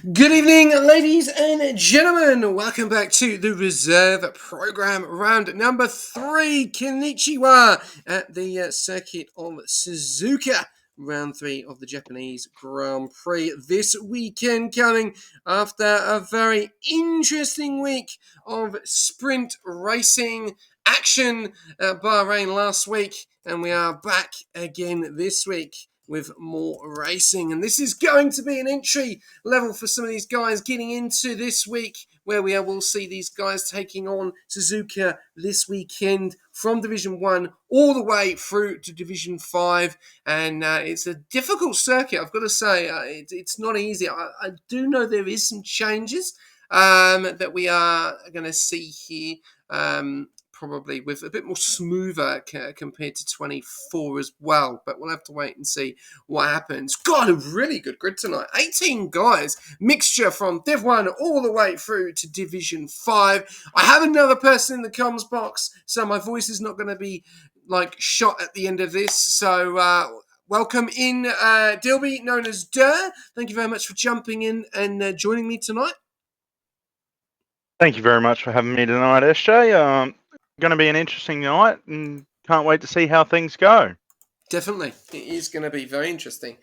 Good evening, ladies and gentlemen. Welcome back to the reserve program, round number 3. Konnichiwa at the circuit of Suzuka. Round 3 of the Japanese Grand Prix this weekend, coming after a very interesting week of sprint racing action at Bahrain last week, and we are back again this week with more racing. And this is going to be an entry level for some of these guys getting into this week, where will see these guys taking on Suzuka this weekend from Division 1 all the way through to Division 5. And it's a difficult circuit, I've got to say. It's not easy. I do know there is some changes that we are going to see here. Probably with a bit more smoother compared to 24 as well. But we'll have to wait and see what happens. God, a really good grid tonight. 18 guys, mixture from Div 1 all the way through to Division 5. I have another person in the comms box, so my voice is not going to be shot at the end of this. So welcome in, Dilby, known as Durr. Thank you very much for jumping in and joining me tonight. Thank you very much for having me tonight, SJ. Going to be an interesting night, and can't wait to see how things go. Definitely, it is going to be very interesting.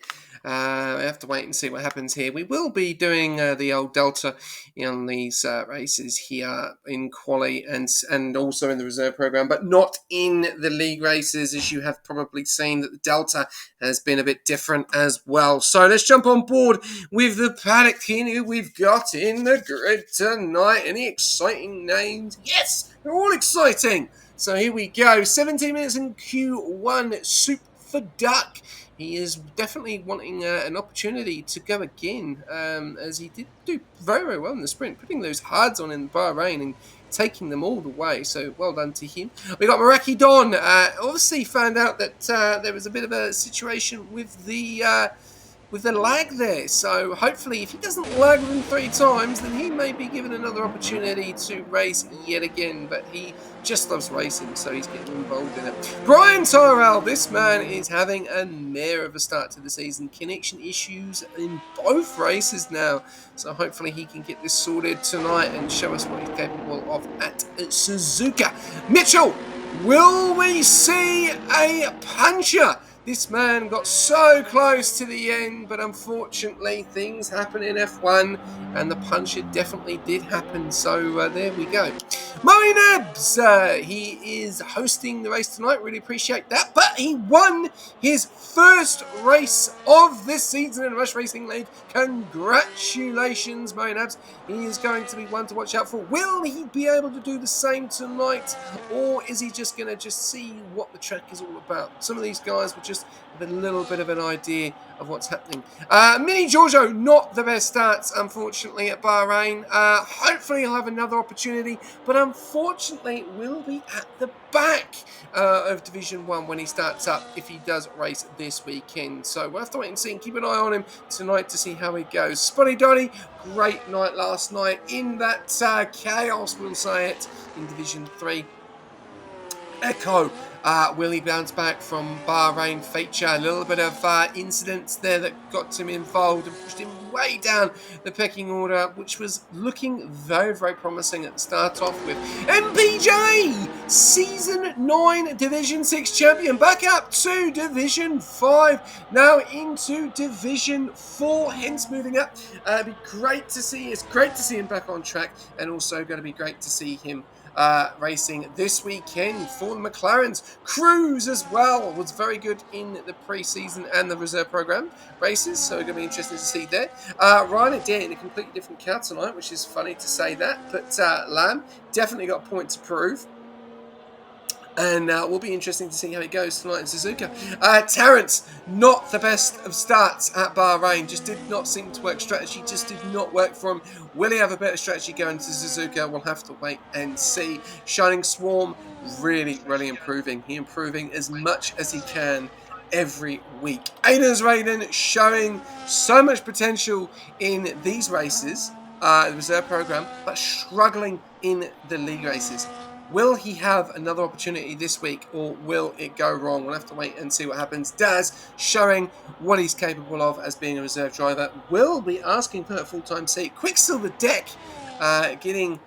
I have to wait and see what happens here. We will be doing the old Delta in these races here in quali and also in the reserve program, but not in the league races, as you have probably seen that the Delta has been a bit different as well. So let's jump on board with the paddock here. Who we've got in the grid tonight. Any exciting names? Yes, they're all exciting. So here we go. 17 minutes in Q1. Soup for Duck. He is definitely wanting an opportunity to go again, as he did do very, very well in the sprint, putting those hards on in Bahrain and taking them all the way. So well done to him. We got Meraki Don. Obviously found out that there was a bit of a situation with the lag there. So hopefully if he doesn't lag them 3 times, then he may be given another opportunity to race yet again. But he just loves racing, so he's getting involved in it. Brian Tyrrell, this man is having a mare of a start to the season. Connection issues in both races now. So hopefully he can get this sorted tonight and show us what he's capable of at Suzuka. Mitchell, will we see a puncher? This man got so close to the end, but unfortunately things happen in F1, and the puncher definitely did happen. So there we go. Murray Nebs, he is hosting the race tonight. Really appreciate that. But he won his first race of this season in Rush Racing League. Congratulations, Murray Nebs. He is going to be one to watch out for. Will he be able to do the same tonight, or is he just going to see what the track is all about? Some of these guys will just have a little bit of an idea of what's happening. Mini Giorgio, not the best starts, unfortunately, at Bahrain. Hopefully he'll have another opportunity, but unfortunately will be at the back of Division 1 when he starts up, if he does race this weekend. So we'll have to wait and see and keep an eye on him tonight to see how he goes. Spotty Donny, great night last night in that chaos, we'll say it, in Division 3. Echo, will he bounce back from Bahrain feature? A little bit of incidents there that got him involved and pushed him way down the pecking order, which was looking very, very promising at the start off with. MPJ, Season 9 Division 6 champion, back up to Division 5, now into Division 4, hence moving up. It'd be great to see. It's great to see him back on track, and also going to be great to see him racing this weekend for the McLarens. Cruz as well was very good in the pre-season and the reserve program races, so it's going to be interesting to see there. Ryan Adair in a completely different car tonight, which is funny to say that, but Lamb definitely got a point to prove. And will be interesting to see how it goes tonight in Suzuka. Terrence, not the best of starts at Bahrain. Just did not seem to work. Strategy just did not work for him. Will he have a better strategy going to Suzuka? We'll have to wait and see. Shining Swarm, really, really improving. He improving as much as he can every week. Aiden's Raiden showing so much potential in these races, the reserve program, but struggling in the league races. Will he have another opportunity this week, or will it go wrong? We'll have to wait and see what happens. Daz showing what he's capable of as being a reserve driver. Will be asking for a full-time seat. Quicksilver Deck getting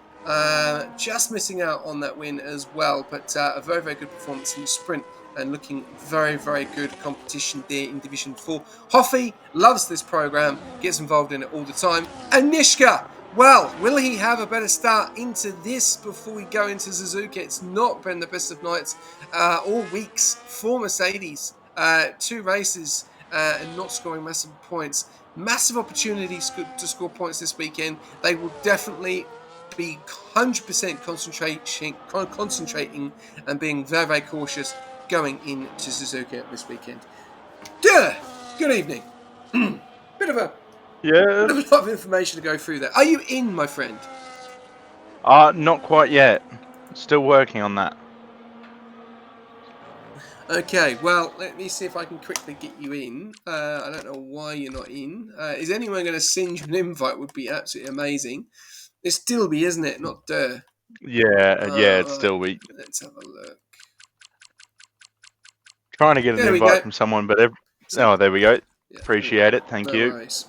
just missing out on that win as well, but a very, very good performance in the sprint and looking very, very good competition there in Division 4. Hoffy loves this program, gets involved in it all the time. And Nishka, well, will he have a better start into this before we go into Suzuka? It's not been the best of nights or weeks for Mercedes. 2 races and not scoring massive points. Massive opportunities to score points this weekend. They will definitely be 100% concentrating and being very, very cautious going into Suzuka this weekend. Good evening. Bit of a lot of information to go through there. Are you in, my friend? Not quite yet. Still working on that. Okay, well, let me see if I can quickly get you in. I don't know why you're not in. Is anyone going to send you an invite? Would be absolutely amazing. It's Dilby, isn't it? Not Durr. Yeah, it's right. still we. Let's have a look. Trying to get an invite from someone, but there we go. Yeah, appreciate it. Thank you. Worries.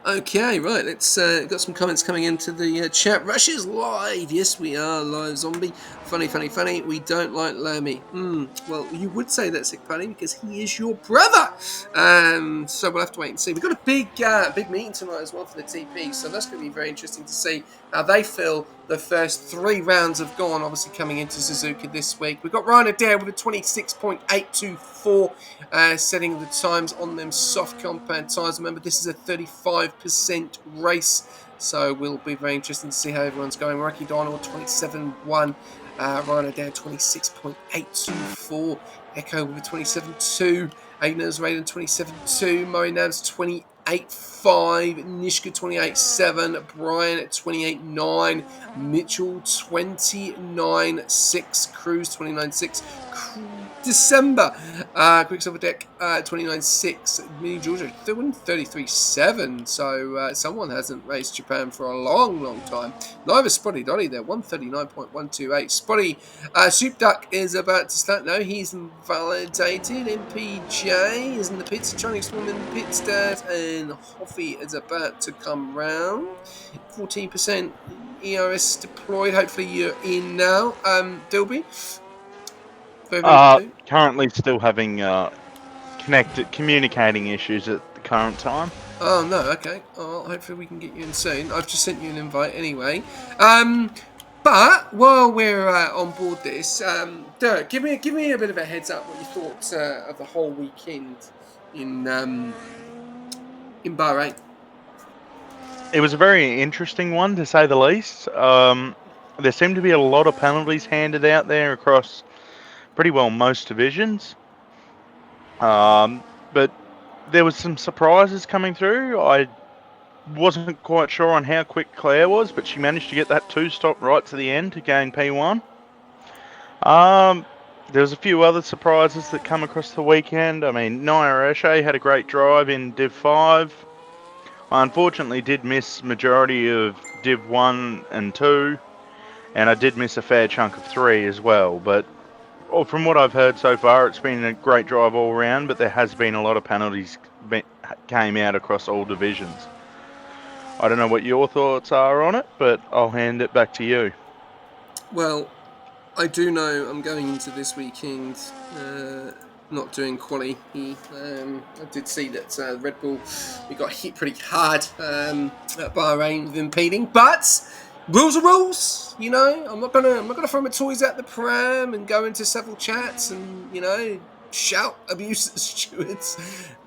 Okay, right. Let's got some comments coming into the chat. Rush is live. Yes, we are live. Zombie. Funny. We don't like Lammy. Well, you would say that, Sick Paddy, because he is your brother. So we'll have to wait and see. We've got a big meeting tonight as well for the TP, so that's going to be very interesting to see how they feel. The first 3 rounds have gone, obviously coming into Suzuka this week. We've got Ryan Adair with a 26.824, setting the times on them soft compound tyres. Remember, this is a 35% race, so we'll be very interesting to see how everyone's going. Rocky Donald, 27.1. Ryan Adair, 26.824. Echo with a 27.2. Aiden's Raiden, 27.2. Murray Nabs, 28.5. Nishka, 28.7. Brian at 28.9. Mitchell, 29.6. Cruz, 29.6. December. Quicksilver Deck, 29.6. Mini Georgia, 33.7. So someone hasn't raced Japan for a long time. Neither Spotty Dotty there, 139.128. Spotty Soup Duck is about to start. No, he's invalidated. MPJ is in the pits, trying to explore in the pits, Dad, and Hoffy is about to come round. 14% ERS deployed. Hopefully you're in now. Dilby? Currently still having communicating issues at the current time. Oh no, okay. Oh, hopefully we can get you in soon. I've just sent you an invite anyway. But while we're on board this, Derek, give me a bit of a heads up what you thought of the whole weekend in Bahrain. It was a very interesting one, to say the least. There seemed to be a lot of penalties handed out there across pretty well most divisions. But there was some surprises coming through. I wasn't quite sure on how quick Claire was, but she managed to get that 2-stop right to the end to gain P1. There was a few other surprises that come across the weekend. I mean, Naya Eshe had a great drive in Div 5. I unfortunately did miss majority of Div 1 and 2, and I did miss a fair chunk of 3 as well, but from what I've heard so far, it's been a great drive all round, but there has been a lot of penalties came out across all divisions. I don't know what your thoughts are on it, but I'll hand it back to you. Well, I do know I'm going into this weekend not doing quali. I did see that Red Bull, we got hit pretty hard at Bahrain with impeding, but rules are rules, you know. I'm not gonna throw my toys out the pram and go into several chats and, you know, shout abuse at the stewards.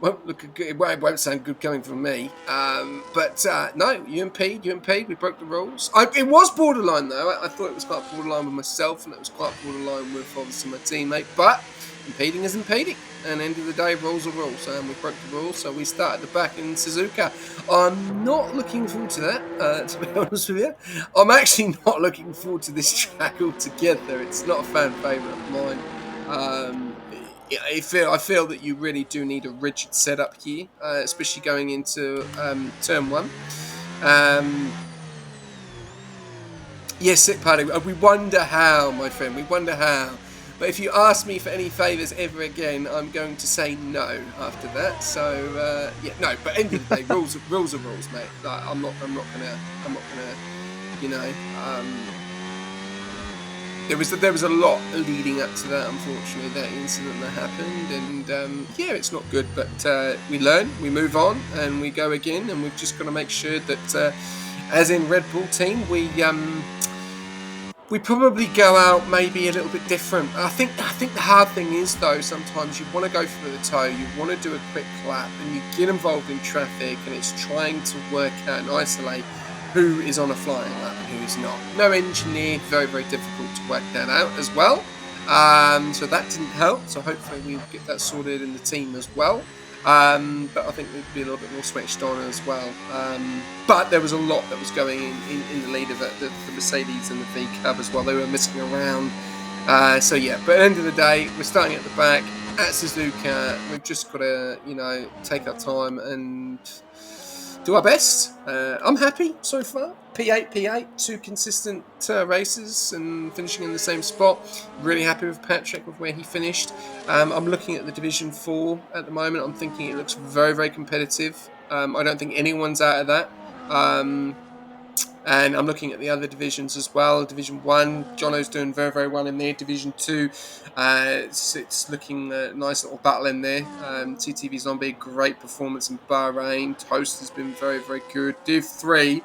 Won't look good. It won't sound good coming from me. But no, you impede. We broke the rules. It was borderline though. I thought it was quite borderline with myself, and it was quite borderline with obviously my teammate. But impeding is impeding. And end of the day, rules are rules. And we broke the rules, so we started the back in Suzuka. I'm not looking forward to that, to be honest with you. I'm actually not looking forward to this track altogether. It's not a fan favourite of mine. I feel that you really do need a rigid setup here, especially going into turn 1. Yes, sick party. We wonder how, my friend. We wonder how. But if you ask me for any favours ever again, I'm going to say no after that. So yeah, no. But end of the day, rules are rules, mate. Like, I'm not gonna, you know. There was a lot leading up to that. Unfortunately, that incident that happened, and yeah, it's not good. But we learn, we move on, and we go again. And we've just got to make sure that, as in Red Bull team, we probably go out maybe a little bit different. I think the hard thing is, though, sometimes you want to go for the toe, you want to do a quick lap, and you get involved in traffic, and it's trying to work out and isolate who is on a flying lap and who is not. No engineer, very, very difficult to work that out as well. So that didn't help. So hopefully we'll get that sorted in the team as well. But I think we'd be a little bit more switched on as well. But there was a lot that was going in the lead of it, the Mercedes and the V Cub as well. They were messing around. So yeah, but at the end of the day, we're starting at the back at Suzuka. We've just got to, take our time and do our best. I'm happy so far. P8, 2 consistent races and finishing in the same spot. Really happy with Patrick, with where he finished. I'm looking at the Division 4 at the moment. I'm thinking it looks very, very competitive. I don't think anyone's out of that. And I'm looking at the other divisions as well. Division 1, Jono's doing very, very well in there. Division 2, it's looking a nice little battle in there. TTV Zombie, great performance in Bahrain. Toast has been very, very good. Div 3,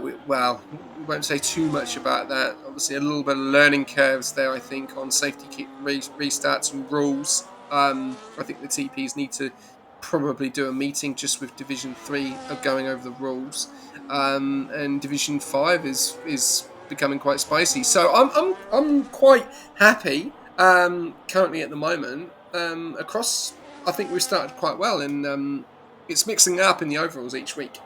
we won't say too much about that. Obviously, a little bit of learning curves there, I think, on safety kit restarts and rules. I think the TPs need to probably do a meeting just with Division 3 of going over the rules. And Division 5 is becoming quite spicy. So I'm quite happy currently at the moment. Across, I think we've started quite well, and it's mixing up in the overalls each week.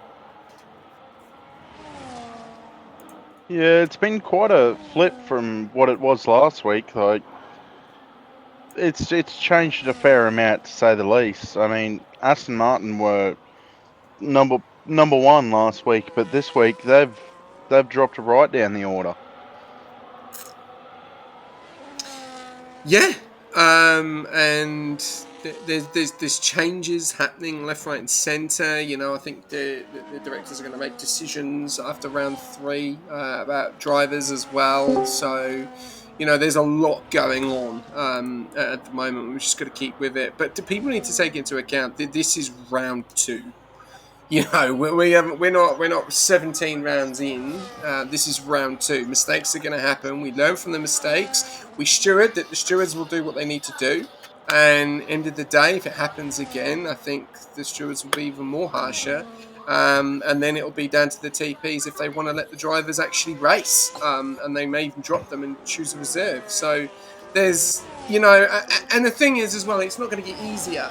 Yeah, it's been quite a flip from what it was last week. Like, it's changed a fair amount, to say the least. I mean, Aston Martin were number one last week, but this week they've dropped right down the order. Yeah, and there's changes happening left, right, and centre. I think the directors are going to make decisions after round 3 about drivers as well. So, there's a lot going on at the moment. We've just got to keep with it. But people need to take into account that this is round 2. We're not 17 rounds in. This is round 2. Mistakes are going to happen. We learn from the mistakes. We steward that. The stewards will do what they need to do. And end of the day, if it happens again, I think the stewards will be even more harsher. And then it'll be down to the TPs if they want to let the drivers actually race. And they may even drop them and choose a reserve. So there's, and the thing is as well, it's not going to get easier.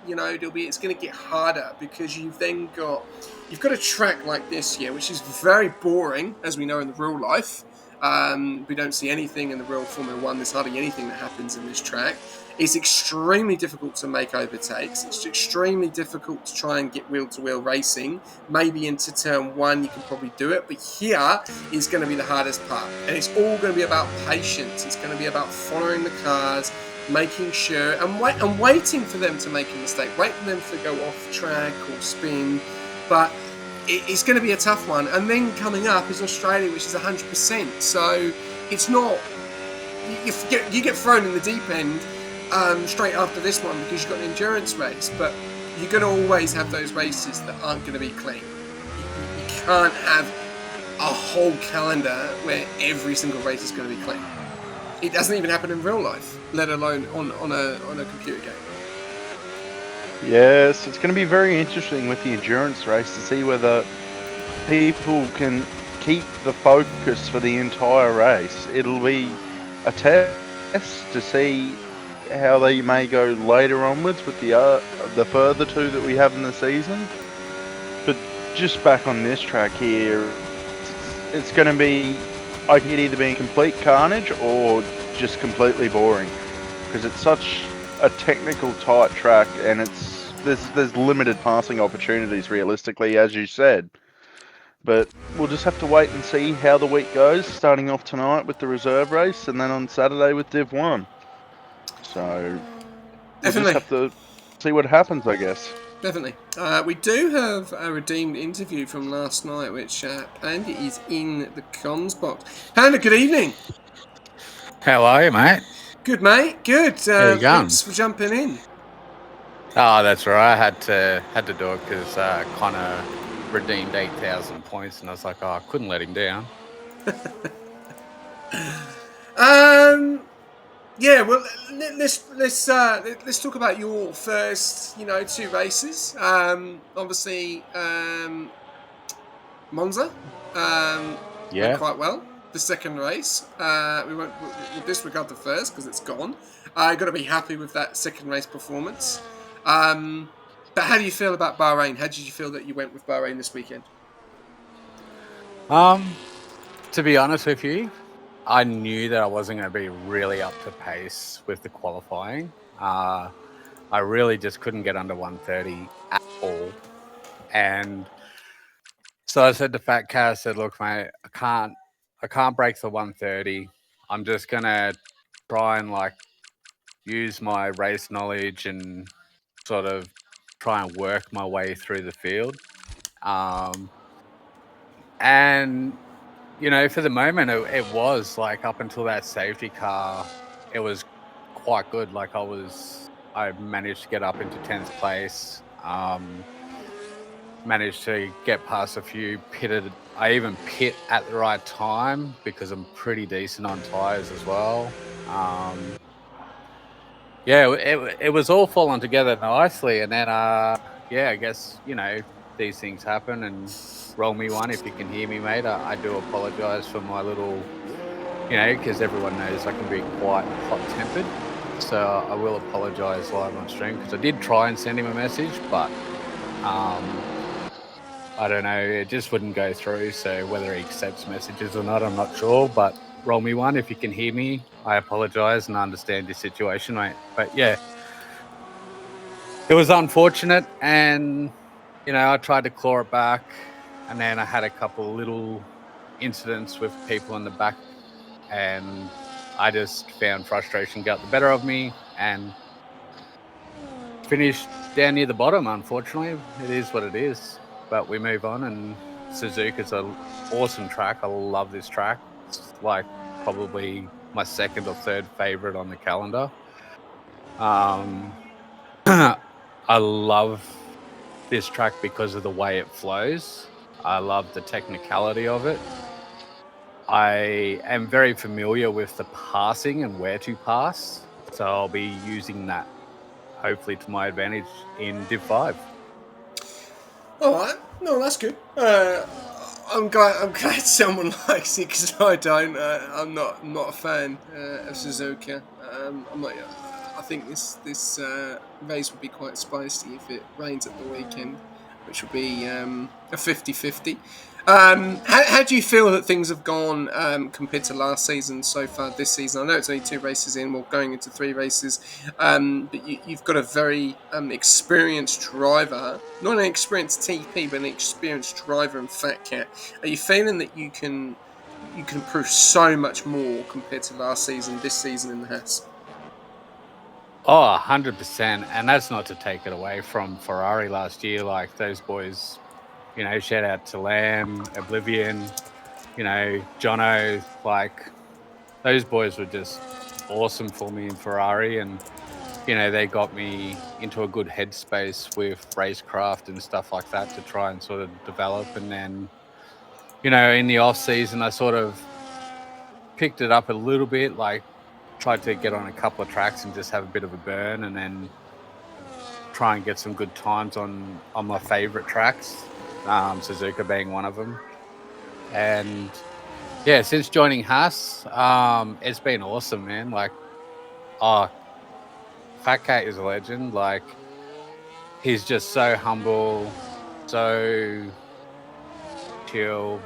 It's going to get harder because you've got a track like this here, which is very boring, as we know in the real life. We don't see anything in the real Formula 1. There's hardly anything that happens in this track. It's extremely difficult to make overtakes. It's extremely difficult to try and get wheel-to-wheel racing. Maybe into turn 1 you can probably do it, but here is going to be the hardest part. And it's all going to be about patience. It's going to be about following the cars, making sure and waiting for them to make a mistake, waiting for them to go off track or spin. But it's going to be a tough one. And then coming up is Australia, which is 100%. So it's not you get thrown in the deep end straight after this one because you've got an endurance race. But you're going to always have those races that aren't going to be clean. You can't have a whole calendar where every single race is going to be clean. It doesn't even happen in real life, let alone on a computer game. Yes, it's going to be very interesting with the endurance race to see whether people can keep the focus for the entire race. It'll be a test to see how they may go later onwards with the further 2 that we have in the season. But just back on this track here, it's going to be, I can either be complete carnage or just completely boring because it's such a technical tight track and there's limited passing opportunities realistically, as you said. But we'll just have to wait and see how the week goes, starting off tonight with the reserve race and then on Saturday with Div 1. So we'll just Definitely. have to see what happens, I guess. Definitely. We do have a redeemed interview from last night, which Panda is in the comms box. Panda, good evening. How are you, mate? Good, mate. Good. How you going? Thanks for jumping in. Oh, that's right. I had to do it because Connor redeemed 8,000 points, and I was like, oh, I couldn't let him down. Yeah. Well, let's talk about your first, 2 races. Obviously, Monza. Went quite well. The second race, we'll disregard the first because it's gone. I got to be happy with that second race performance. But how do you feel about Bahrain? How did you feel that you went with Bahrain this weekend? To be honest with you, I knew that I wasn't going to be really up to pace with the qualifying. I really just couldn't get under 130 at all. And so I said to Fat Cat, I said, look, mate, I can't break the 130. I'm just going to try and use my race knowledge and sort of try and work my way through the field. And, for the moment, it was up until that safety car, it was quite good. I managed to get up into 10th place. Managed to get past a few pitted. I even pit at the right time because I'm pretty decent on tyres as well. It was all falling together nicely, and then I guess these things happen. And roll me one if you can hear me, mate. I do apologise for my little, because everyone knows I can be quite hot-tempered. So I will apologise live on stream because I did try and send him a message, but I don't know, it just wouldn't go through. So whether he accepts messages or not, I'm not sure. But roll me one if you can hear me. I apologise and understand your situation, mate. But yeah, it was unfortunate, and I tried to claw it back, and then I had a couple of little incidents with people in the back, and I just found frustration got the better of me and finished down near the bottom. Unfortunately, it is what it is. But we move on, and Suzuka's an awesome track. I love this track. It's probably my second or third favorite on the calendar. I love this track because of the way it flows. I love the technicality of it. I am very familiar with the passing and where to pass, so I'll be using that hopefully to my advantage in Div 5. All right, no, that's good. I'm glad someone likes it because I don't. I'm not a fan of Suzuka. I think this race would be quite spicy if it rains at the weekend, which would be a 50-50. How do you feel that things have gone compared to last season so far this season? I know it's only 2 races in, we're going into 3 races, but you've got a very experienced driver, not an experienced TP, but an experienced driver in Fat Cat. Are you feeling that you can improve so much more compared to last season, this season in the Haas? Oh, 100%. And that's not to take it away from Ferrari last year. Those boys, shout out to Lamb, Oblivion, Jono. Those boys were just awesome for me in Ferrari. And, they got me into a good headspace with racecraft and stuff like that to try and sort of develop. And then, in the off season, I sort of picked it up a little bit, tried to get on a couple of tracks and just have a bit of a burn, and then try and get some good times on my favorite tracks, Suzuka being one of them. And yeah, since joining Haas, it's been awesome, man. Fat Cat is a legend. He's just so humble, so chill.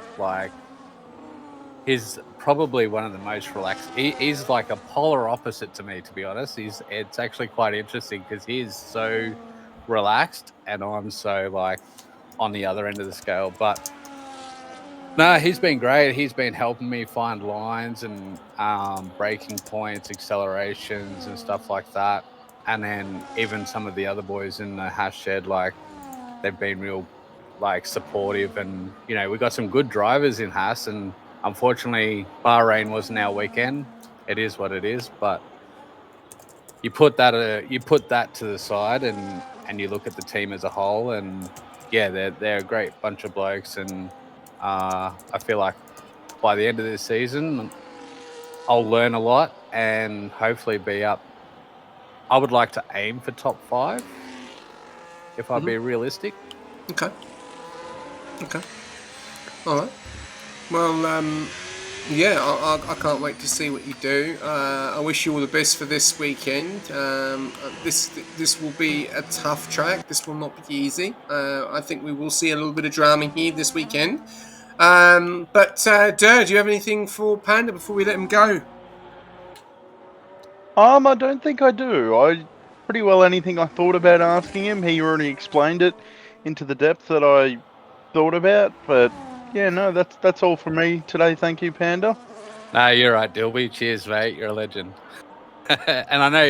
He's probably one of the most relaxed. He's a polar opposite to me, to be honest. It's actually quite interesting because he's so relaxed and I'm so on the other end of the scale. But No, he's been great. He's been helping me find lines and braking points, accelerations, and stuff like that. And then even some of the other boys in the hash shed, like they've been real, like supportive. And we got some good drivers in Haas. And unfortunately, Bahrain wasn't our weekend. It is what it is. But you put that to the side, and you look at the team as a whole, and yeah, they're a great bunch of blokes. And I feel like by the end of this season, I'll learn a lot and hopefully be up. I would like to aim for top 5, if I'd be realistic. Okay. All right. Well, yeah, I can't wait to see what you do. I wish you all the best for this weekend. This will be a tough track. This will not be easy. I think we will see a little bit of drama here this weekend. But Dur, do you have anything for Panda before we let him go? I don't think I do. Pretty well anything I thought about asking him, he already explained it into the depth that I thought about. But yeah, no, that's all from me today. Thank you, Panda. No, you're right, Dilby. Cheers, mate. You're a legend. And I know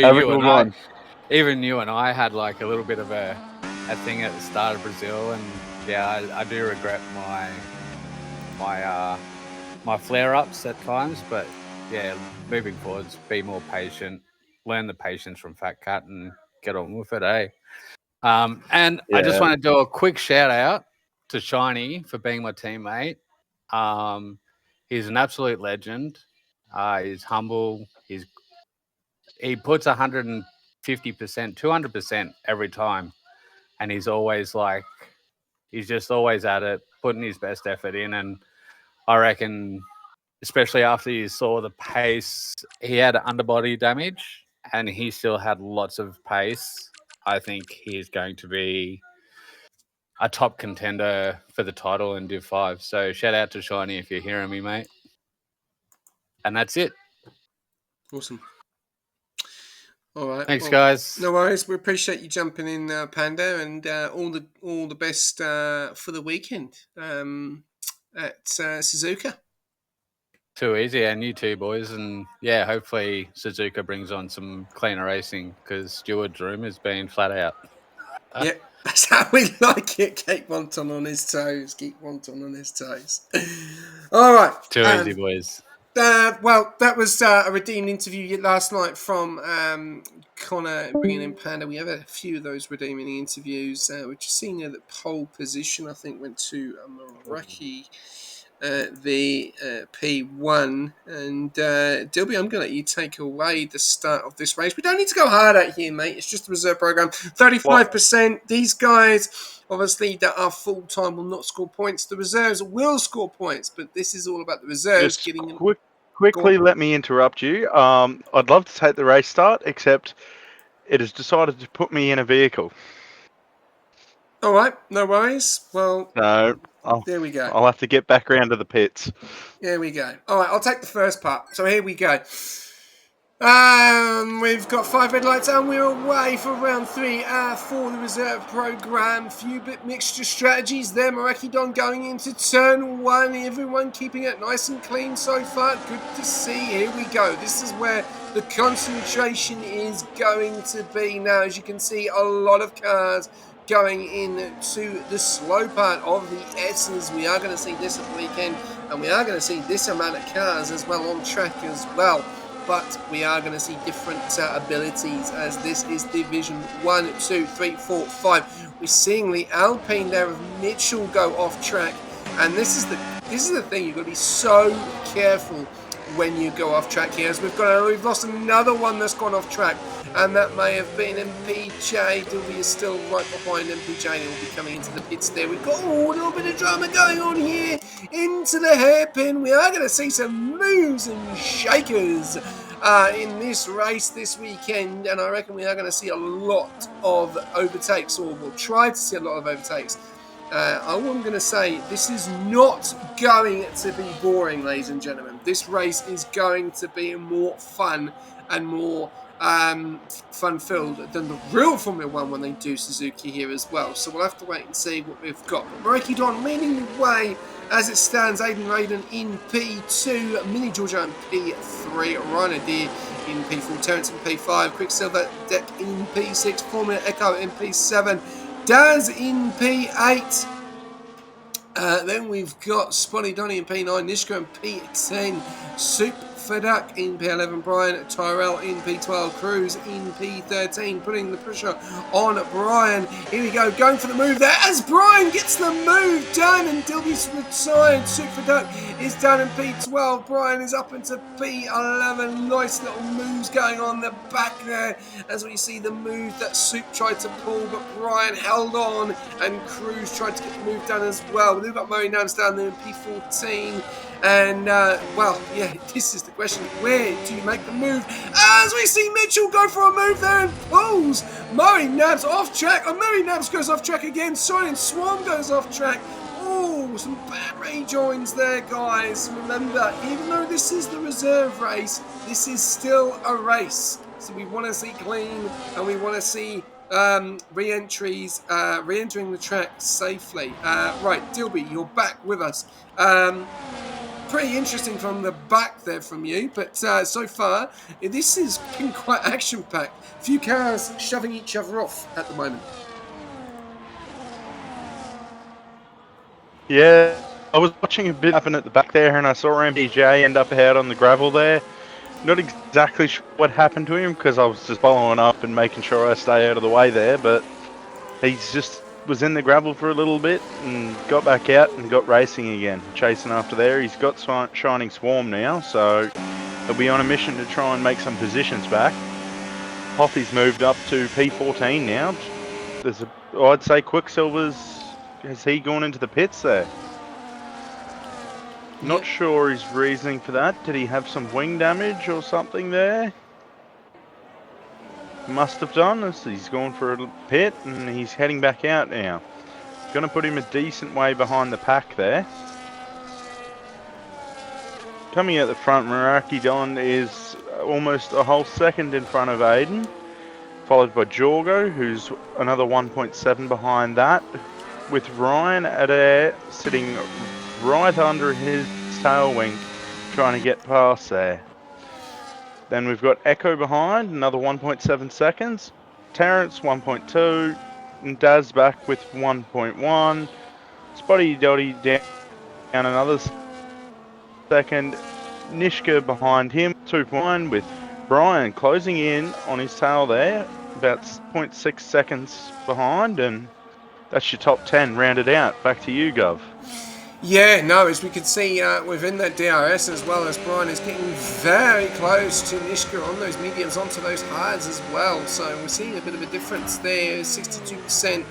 even you and I had like a little bit of a thing at the start of Brazil, and yeah, I do regret my flare-ups at times, but yeah, moving forwards, be more patient, learn the patience from Fat Cat, and get on with it, eh? And I just want to do a quick shout out to Shiny for being my teammate. He's an absolute legend. He's humble. He puts 150%, 200% every time, and he's just always at it, putting his best effort in. And I reckon, especially after you saw the pace, he had underbody damage and he still had lots of pace. I think he's going to be a top contender for the title in Div 5. So shout out to Shiny if you're hearing me, mate. And that's it. Awesome. All right. Thanks, guys. No worries. We appreciate you jumping in, Panda, and all the best for the weekend at Suzuka. Too easy, and you too, boys. And yeah, hopefully Suzuka brings on some cleaner racing, because Stewart's room has been flat out. Yeah, that's how we like it. Keep Wonton on his toes. Keep Wonton on his toes. All right. Too easy, boys. Well, that was a redeemed interview last night from Connor bringing in Panda. We have a few of those redeeming interviews. We're just seeing the pole position, I think, went to Meraki, the P1. And Dilby, I'm going to let you take away the start of this race. We don't need to go hard out here, mate. It's just a reserve program. 35%. These guys, obviously, that are full-time will not score points. The reserves will score points, but this is all about the reserves Just getting them. Quickly, let me interrupt you. I'd love to take the race start, except it has decided to put me in a vehicle. All right, no worries. Well, so there we go. I'll have to get back around to the pits. There we go. All right, I'll take the first part. So here we go. We've got 5 red lights and we're away for round 3 for the reserve program. Few bit mixture strategies there. Meraki Don going into turn 1. Everyone keeping it nice and clean so far. Good to see. Here we go. This is where the concentration is going to be. Now, as you can see, a lot of cars going into the slow part of the S's. We are going to see this at the weekend, and we are going to see this amount of cars as well on track as well. But we are going to see different abilities, as this is Division 1, 2, 3, 4, 5. We're seeing the Alpine there of Mitchell go off track, and this is the thing. You've got to be so careful when you go off track here, as we've lost another one that's gone off track, and that may have been MPJ. Dilby is still right behind MPJ, and he'll be coming into the pits there. We've got a little bit of drama going on here into the hairpin. We are going to see some moves and shakers in this race this weekend, and I reckon we are going to see a lot of overtakes, or we'll try to see a lot of overtakes. I'm going to say this is not going to be boring, ladies and gentlemen. This race is going to be more fun and more fun-filled than the real Formula 1 when they do Suzuki here as well. So we'll have to wait and see what we've got. Mareki Don leading the way as it stands. Aiden Raiden in P2, Mini Giorgio in P3, Ryan Adair in P4, Terence in P5, Quicksilver Deck in P6, Formula Echo in P7, Daz in P8. Then we've got Spotty Donny in P9, Nishka in P10, Soup Fadak in P11, Brian Tyrell in P12, Cruz in P13, putting the pressure on Brian. Here we go, going for the move there as Brian gets the move done and Dilby's retired. Soup Fadak is down in P12, Brian is up into P11. Nice little moves going on the back there as we see the move that Soup tried to pull, but Brian held on and Cruz tried to get the move done as well. We've got Murray Nams down there in P14. And, well, yeah, this is the question. Where do you make the move? As we see Mitchell go for a move there and pulls Murray Nabs off track. And Murray Nabs goes off track again. Sorry, and Swan goes off track. Oh, some bad rejoins there, guys. Remember, even though this is the reserve race, this is still a race. So we want to see clean and we want to see re-entering the track safely. Right, Dilby, you're back with us. Pretty interesting from the back there from you, but so far this has been quite action-packed. A few cars shoving each other off at the moment. Yeah, I was watching a bit happen at the back there, and I saw MPJ end up out on the gravel there. Not exactly sure what happened to him because I was just following up and making sure I stay out of the way there, but he's just was in the gravel for a little bit and got back out and got racing again, chasing after there. He's got Shining Swarm now, so he'll be on a mission to try and make some positions back. Hoffy's moved up to P14 now. I'd say Quicksilver's, has he gone into the pits there? Not sure his reasoning for that. Did he have some wing damage or something there? Must have done, as he's gone for a pit and he's heading back out now. Going to put him a decent way behind the pack there. Coming out the front, Meraki Don is almost a whole second in front of Aiden, followed by Jorgo, who's another 1.7 behind that, with Ryan Adair sitting right under his tail wing, trying to get past there. Then we've got Echo behind, another 1.7 seconds. Terrence 1.2, and Daz back with 1.1. Spotty Dotty down another second. Nishka behind him, 2.1, with Brian closing in on his tail there, about 0.6 seconds behind, and that's your top 10 rounded out. Back to you, Gov. Yeah, no, as we could see within that DRS as well, as Brian is getting very close to Nishka on those mediums, onto those hards as well. So we're seeing a bit of a difference there, 62%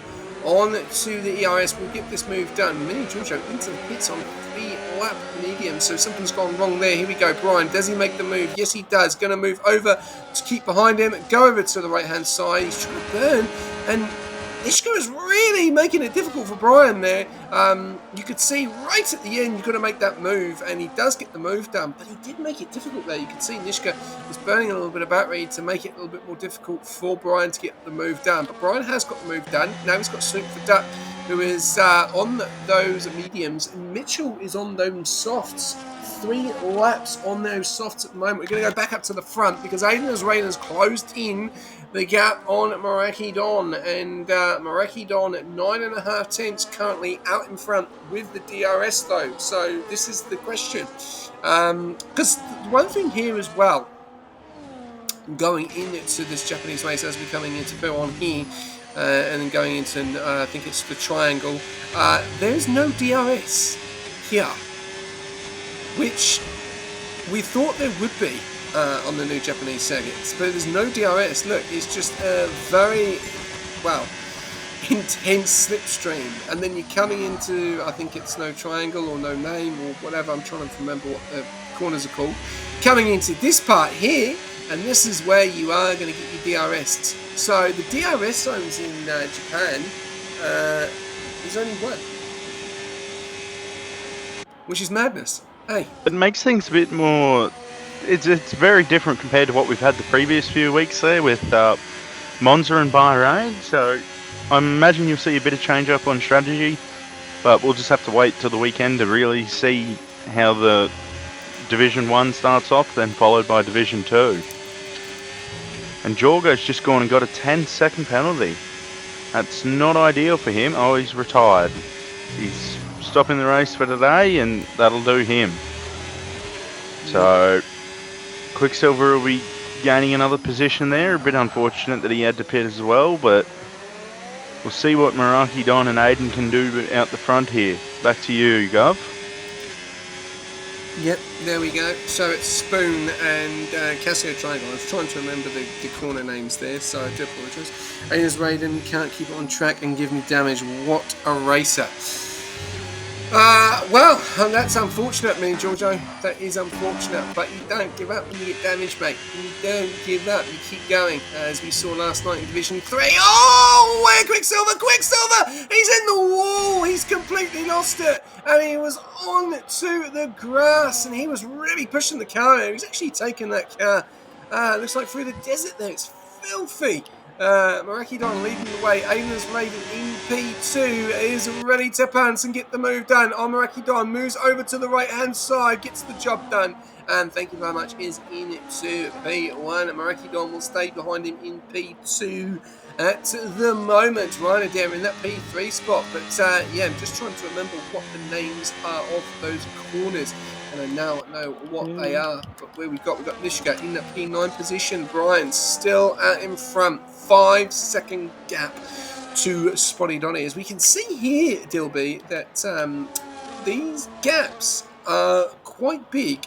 on to the ERS. We'll get this move done. Mini Giorgio into the pits on 3-lap medium, so something's gone wrong there. Here we go, Brian, does he make the move? Yes, he does. Going to move over to keep behind him, go over to the right-hand side. He's trying to burn, and Nishka is really making it difficult for Brian there. You could see right at the end you've got to make that move, and he does get the move done, but he did make it difficult there. You could see Nishka is burning a little bit of battery to make it a little bit more difficult for Brian to get the move done. But Brian has got the move done. Now he's got Soup Fadak, who is on those mediums. Mitchell is on those softs. 3 laps on those softs at the moment. We're going to go back up to the front because Aiden Raiders closed in the gap on Meraki Don, and Meraki Don at 9.5 tenths currently out in front with the DRS though. So this is the question, because one thing here as well, going into this Japanese race as we're coming into Buon here, and then going into I think it's the triangle, there's no DRS here, which we thought there would be on the new Japanese circuits, but there's no DRS. Look, it's just a very, well, intense slipstream, and then you're coming into, I think it's no triangle or no name or whatever, I'm trying to remember what the corners are called, coming into this part here, and this is where you are going to get your DRS. So the DRS zones in Japan, there's only one, which is madness. Hey, It makes things a bit more it's very different compared to what we've had the previous few weeks there with Monza and Bahrain. So I imagine you'll see a bit of change up on strategy, but we'll just have to wait till the weekend to really see how the Division 1 starts off, then followed by Division 2. And Jorgo's just gone and got a 10-second penalty. That's not ideal for him. Oh, he's retired. He's stopping the race for today, and that'll do him. So Quicksilver will be gaining another position there. A bit unfortunate that he had to pit as well, but we'll see what Meraki Don and Aiden can do out the front here. Back to you, Gov. Yep, there we go. So it's Spoon and Casio Triangle. I was trying to remember the corner names there, so I do apologise. Aiden's Raiden can't keep it on track and give me damage. What a racer. Well, that's unfortunate, me and Giorgio. That is unfortunate, but you don't give up when you get damaged, mate. You don't give up, you keep going, as we saw last night in Division 3. Oh, where Quicksilver! He's in the wall! He's completely lost it! And he was on to the grass, and he was really pushing the car. He's actually taken that car, looks like through the desert there. It's filthy. Meraki Don leading the way. Aiden's Raiden in P2 is ready to pounce and get the move done. Meraki Don moves over to the right hand side, gets the job done, and thank you very much is into P1. Meraki Don will stay behind him in P2 at the moment. Right there in that P3 spot, but yeah, I'm just trying to remember what the names are of those corners. And I now know what they are. But where we've got Nishka in that P9 position. Brian still out in front. 5-second gap to Spotty Donny. As we can see here, Dilby, that these gaps are quite big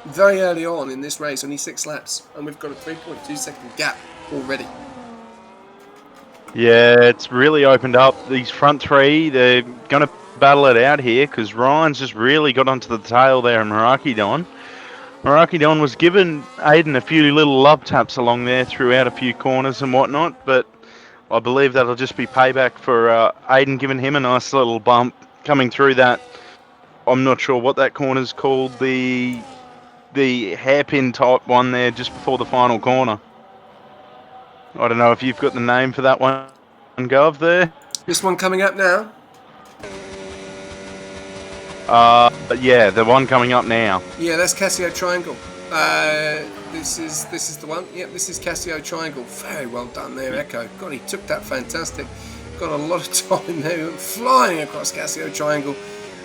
very early on in this race. Only 6 laps. And we've got a 3.2 second gap already. Yeah, it's really opened up. These front three, they're going to battle it out here because Ryan's just really got onto the tail there of Meraki Don. Meraki Don was giving Aiden a few little love taps along there throughout a few corners and whatnot, but I believe that'll just be payback for Aiden giving him a nice little bump coming through that. I'm not sure what that corner's called, the hairpin type one there just before the final corner. I don't know if you've got the name for that one, Gov, there. This one coming up now. But yeah, the one coming up now. Yeah, that's Casio Triangle. This is the one. Yep, this is Casio Triangle. Very well done there, Echo. God, he took that fantastic. Got a lot of time there, flying across Casio Triangle.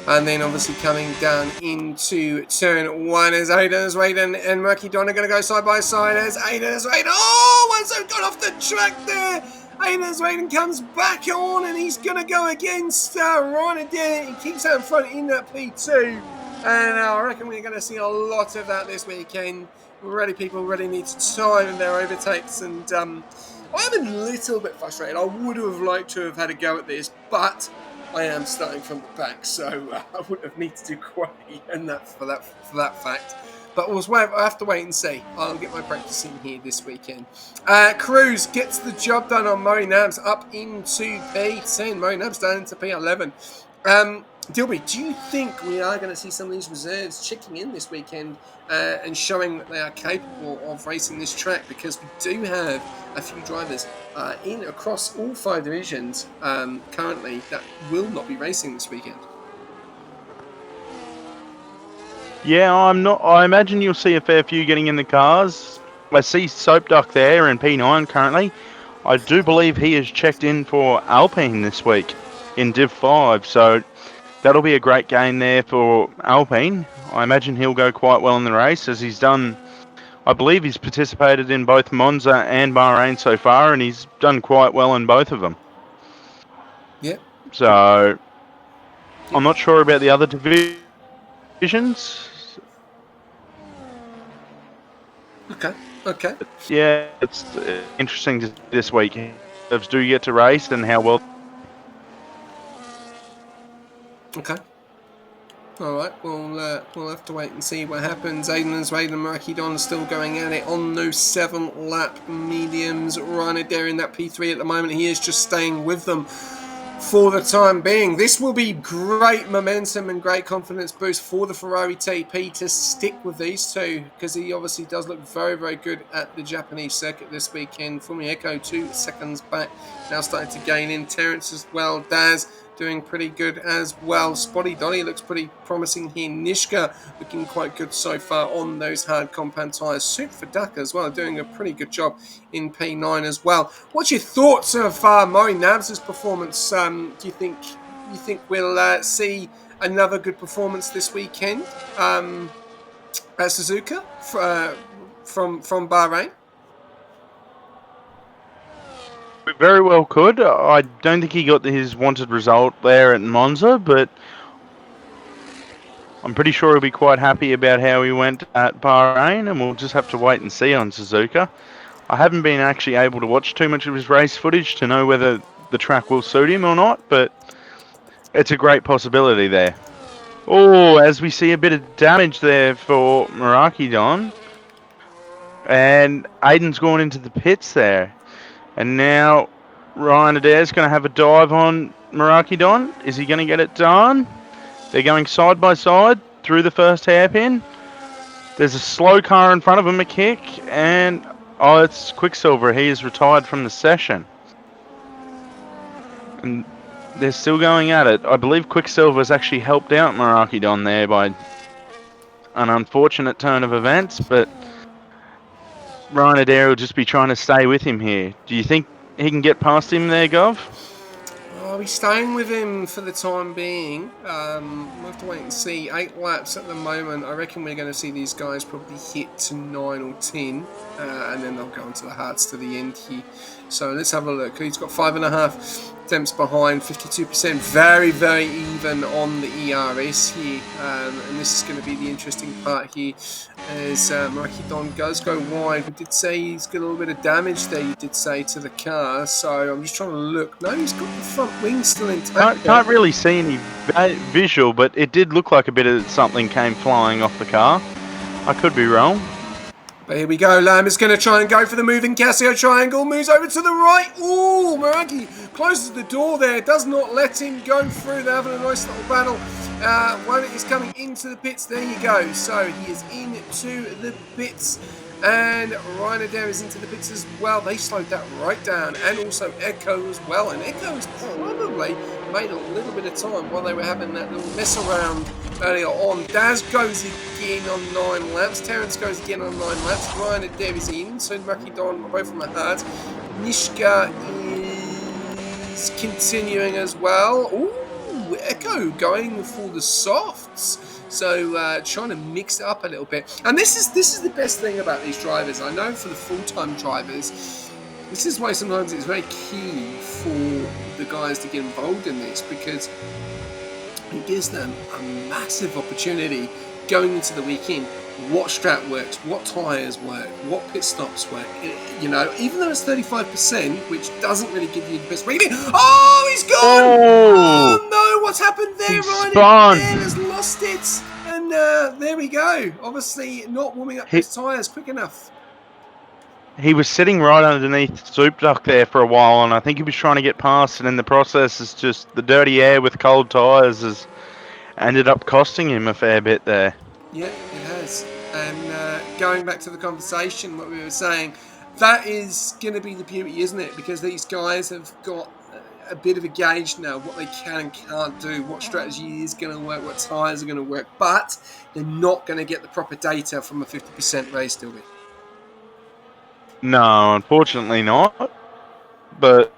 And then obviously coming down into turn 1 as Aiden's Raiden and Meraki Don are going to go side by side as Aiden's Raiden. Oh, once they've got off the track there. Aiden's Raiden comes back on and he's going to go against Ryan Adair. He keeps out in front in that P2. And I reckon we're going to see a lot of that this weekend. People really need to time their overtakes. And I'm a little bit frustrated. I would have liked to have had a go at this, but I am starting from the back, so I wouldn't have needed to do quite for that fact. But we'll have to wait and see. I'll get my practice in here this weekend. Cruz gets the job done on Murray Nabs up into P10. Murray Nabs down into P11. Dilby, do you think we are going to see some of these reserves checking in this weekend and showing that they are capable of racing this track? Because we do have a few drivers in across all 5 divisions currently that will not be racing this weekend. Yeah, I imagine you'll see a fair few getting in the cars. I see Soap Duck there in P9 currently. I do believe he has checked in for Alpine this week in Div 5, so that'll be a great game there for Alpine. I imagine he'll go quite well in the race as he's done. I believe he's participated in both Monza and Bahrain so far, and he's done quite well in both of them. Yep. So I'm not sure about the other divisions. Okay. Yeah, it's interesting this week. Do you get to race and how well? Okay. All right. We'll have to wait and see what happens. Aiden's Raiden and Meraki Don still going at it on those 7-lap mediums. Ryan Adair in that P3 at the moment. He is just staying with them. for the time being. This will be great momentum and great confidence boost for the Ferrari TP to stick with these two, because he obviously does look very, very good at the Japanese circuit this weekend. Fumi Echo 2 seconds back, now starting to gain in. Terence as well. Daz doing pretty good as well. Spotty Donny looks pretty promising here. Nishka looking quite good so far on those hard compound tyres. Soup for Duck as well, doing a pretty good job in P9 as well. What's your thoughts of Murray Nabs' performance? Do you think we'll see another good performance this weekend at Suzuka from Bahrain? We very well could. I don't think he got his wanted result there at Monza, but I'm pretty sure he'll be quite happy about how he went at Bahrain, and we'll just have to wait and see on Suzuka. I haven't been actually able to watch too much of his race footage to know whether the track will suit him or not, but it's a great possibility there. Oh, as we see a bit of damage there for Miracidon, and Aiden's gone into the pits there. And now Ryan Adair's going to have a dive on Miracidon. Is he going to get it done? They're going side by side through the first hairpin. There's a slow car in front of him, a kick, and oh, it's Quicksilver. He is retired from the session. And they're still going at it. I believe Quicksilver's actually helped out Miracidon there by an unfortunate turn of events, but Ryan Adair will just be trying to stay with him here. Do you think he can get past him there, Gov? I'll be staying with him for the time being. We'll have to wait and see. 8 laps at the moment. I reckon we're going to see these guys probably hit to 9 or 10, and then they'll go into the hearts to the end here. So let's have a look. He's got 5.5 attempts behind, 52%. Very, very even on the ERS here. And this is going to be the interesting part here as Miracidon does go wide. We did say he's got a little bit of damage there, you did say, to the car. So I'm just trying to look. No, he's got the front wing still intact. Can't really see any visual, but it did look like a bit of something came flying off the car. I could be wrong. But here we go. Lamb is going to try and go for the moving Casio triangle. Moves over to the right. Ooh, Meraki closes the door there. Does not let him go through. They're having a nice little battle. One is coming into the pits. There you go. So he is into the pits. And Ryan Adair is into the pits as well. They slowed that right down. And also Echo as well. And Echo has probably made a little bit of time while they were having that little mess around earlier on. Daz goes again on 9 laps. Terence goes again on 9 laps. Ryan Adair is in. So Miracidon are both on the hard. Nishka is continuing as well. Ooh, Echo going for the softs. So trying to mix it up a little bit. And this is the best thing about these drivers. I know for the full-time drivers, this is why sometimes it's very key for the guys to get involved in this, because it gives them a massive opportunity going into the weekend. What strat works, what tyres work, what pit stops work. You know, even though it's 35%, which doesn't really give you the best reading. Oh, he's gone! Oh no, what's happened there, Ryan? Adair has lost it. And there we go. Obviously not warming up his tyres quick enough. He was sitting right underneath Soup Duck there for a while, and I think he was trying to get past, and in the process, it's just the dirty air with cold tyres has ended up costing him a fair bit there. Yeah, it has. And going back to the conversation, what we were saying, that is going to be the beauty, isn't it? Because these guys have got a bit of a gauge now, what they can and can't do, what strategy is going to work, what tyres are going to work, but they're not going to get the proper data from a 50% race, do we? No, unfortunately not. But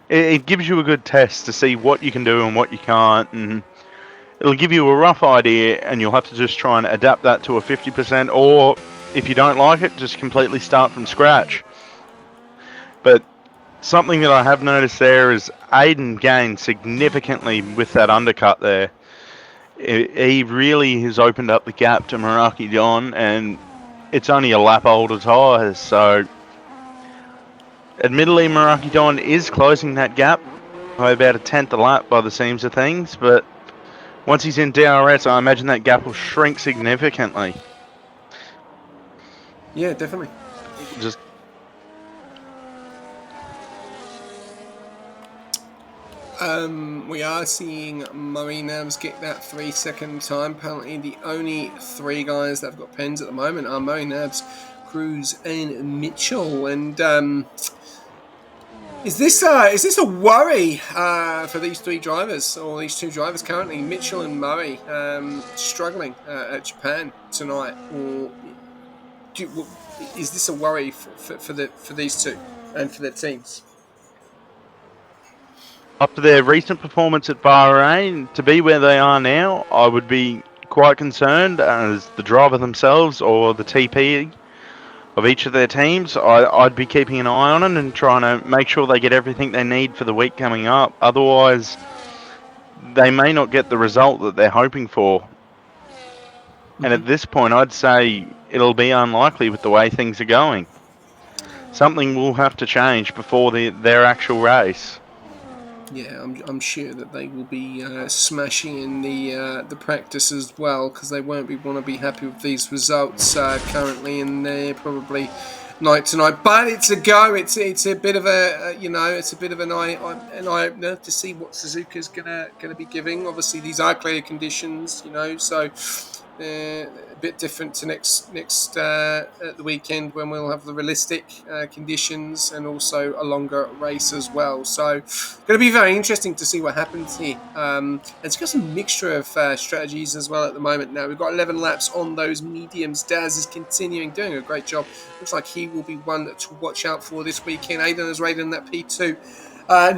it gives you a good test to see what you can do and what you can't, and it'll give you a rough idea, and you'll have to just try and adapt that to a 50%, or if you don't like it, just completely start from scratch. But something that I have noticed there is Aiden gained significantly with that undercut there. He really has opened up the gap to Miracidon, and it's only a lap older tyres, so admittedly Miracidon is closing that gap by about a tenth a lap by the seams of things, but once he's in DRS, I imagine that gap will shrink significantly. Yeah, definitely. We are seeing Murray Nabs get that 3-second time penalty. The only 3 guys that have got pens at the moment are Murray Nabs, Cruz, and Mitchell. And is this a worry for these 3 drivers, or these 2 drivers currently, Mitchell and Murray, struggling at Japan tonight, or is this a worry for these 2 and for their teams? After their recent performance at Bahrain, to be where they are now, I would be quite concerned as the driver themselves or the TP of each of their teams. I'd be keeping an eye on it and trying to make sure they get everything they need for the week coming up. Otherwise, they may not get the result that they're hoping for. And at this point, I'd say it'll be unlikely with the way things are going. Something will have to change before their actual race. Yeah, I'm sure that they will be smashing in the practice as well, because they won't want to be happy with these results currently, and they're probably night tonight. But it's a go. It's a bit of it's a bit of an eye opener to see what Suzuka's gonna be giving. Obviously, these are clear conditions, so. A bit different to next at the weekend, when we'll have the realistic conditions and also a longer race as well. So going to be very interesting to see what happens here. It's got some mixture of strategies as well at the moment. Now we've got 11 laps on those mediums. Daz is continuing, doing a great job. Looks like he will be one to watch out for this weekend. Aiden has rated in that P2.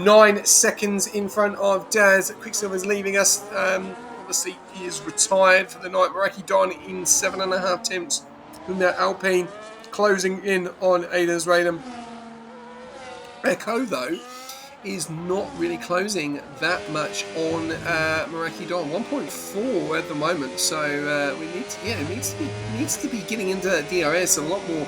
9 seconds in front of Daz. Quicksilver is leaving us. Obviously, he is retired for the night. Meraki Don in 7.5 attempts. Hyundai Alpine closing in on Aiden's Radom. Echo, though, is not really closing that much on Meraki Don. 1.4 at the moment. So it needs to be getting into that DRS a lot more